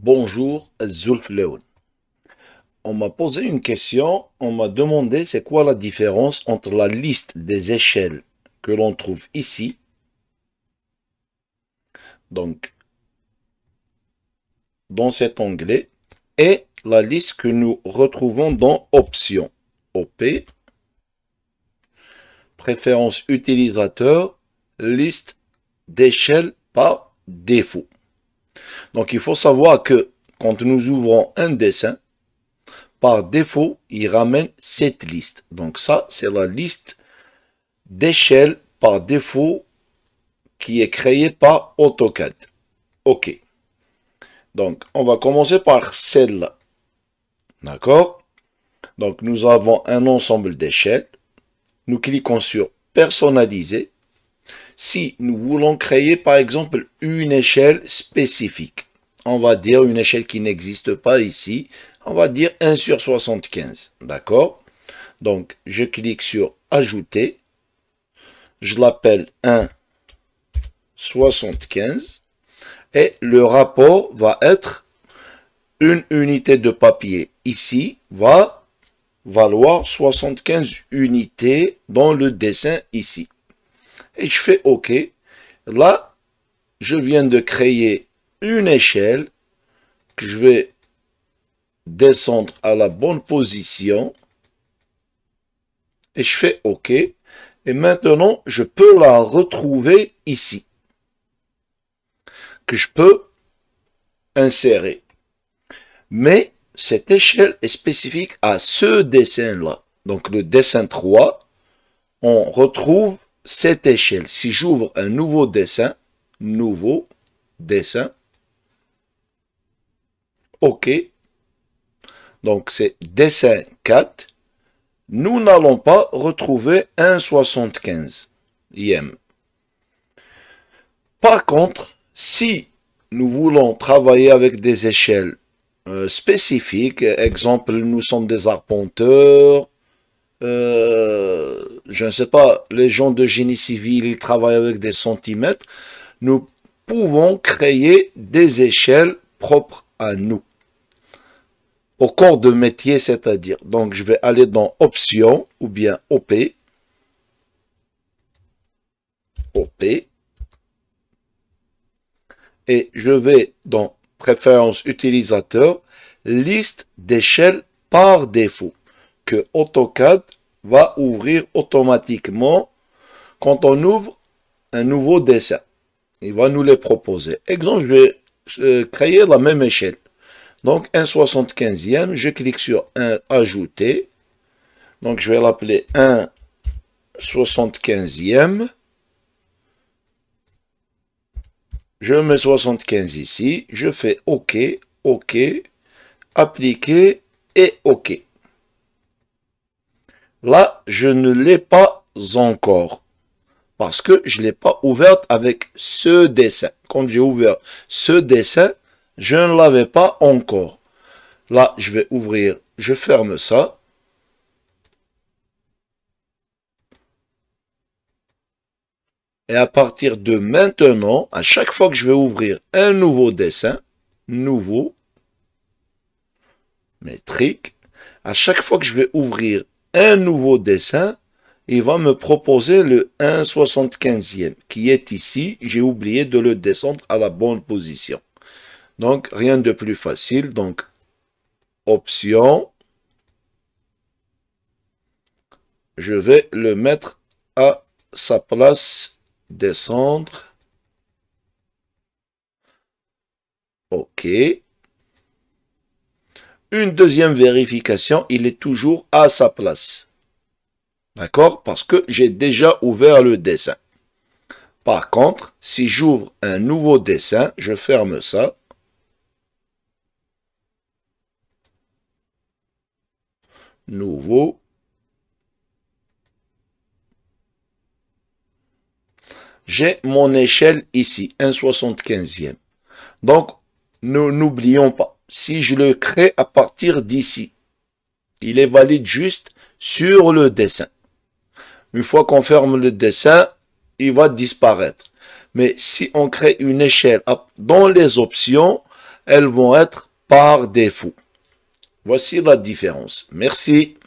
Bonjour, Zulf Leon. On m'a posé une question, on m'a demandé c'est quoi la différence entre la liste des échelles que l'on trouve ici, donc dans cet onglet, et la liste que nous retrouvons dans Options, OP, Préférences utilisateur, liste d'échelles par défaut. Donc il faut savoir que quand nous ouvrons un dessin, par défaut, il ramène cette liste. Donc ça, c'est la liste d'échelle par défaut qui est créée par AutoCAD. OK. Donc, on va commencer par celle-là. D'accord? Donc, nous avons un ensemble d'échelles. Nous cliquons sur Personnaliser. Si nous voulons créer, par exemple, une échelle spécifique, on va dire une échelle qui n'existe pas ici, on va dire 1 sur 75. D'accord? Donc, je clique sur Ajouter. Je l'appelle 1,75 et le rapport va être une unité de papier. Ici, va valoir 75 unités dans le dessin ici. Et je fais OK. Là, je viens de créer une échelle que je vais descendre à la bonne position. Et je fais OK. Et maintenant, je peux la retrouver ici. Que je peux insérer. Mais cette échelle est spécifique à ce dessin-là. Donc le dessin 3, on retrouve cette échelle. Si j'ouvre un nouveau dessin, OK. Donc c'est dessin 4. Nous n'allons pas retrouver 1,75e. Par contre, si nous voulons travailler avec des échelles spécifiques, exemple, nous sommes des arpenteurs, je ne sais pas, les gens de génie civil, ils travaillent avec des centimètres, nous pouvons créer des échelles propres à nous. Au corps de métier, c'est-à-dire. Donc, je vais aller dans Options ou bien OP. Et je vais dans Préférences utilisateur, liste d'échelles par défaut que AutoCAD va ouvrir automatiquement quand on ouvre un nouveau dessin. Il va nous les proposer. Exemple, je vais créer la même échelle. Donc 1,75e, je clique sur Ajouter. Donc je vais l'appeler 1,75e. Je mets 75 ici, je fais OK, OK, appliquer et OK. Là, je ne l'ai pas encore parce que je ne l'ai pas ouverte avec ce dessin. Quand j'ai ouvert ce dessin, je ne l'avais pas encore. Là, je vais ouvrir, je ferme ça. Et à partir de maintenant, à chaque fois que je vais ouvrir un nouveau dessin, nouveau, métrique, à chaque fois que je vais ouvrir un nouveau dessin, il va me proposer le 1,75e qui est ici. J'ai oublié de le descendre à la bonne position. Donc, rien de plus facile. Donc, Option, je vais le mettre à sa place, descendre. OK. Une deuxième vérification, il est toujours à sa place. D'accord? Parce que j'ai déjà ouvert le dessin. Par contre, si j'ouvre un nouveau dessin, je ferme ça. Nouveau. J'ai mon échelle ici, 1,75e. Donc, n'oublions pas, si je le crée à partir d'ici, il est valide juste sur le dessin. Une fois qu'on ferme le dessin, il va disparaître. Mais si on crée une échelle dans les options, elles vont être par défaut. Voici la différence. Merci.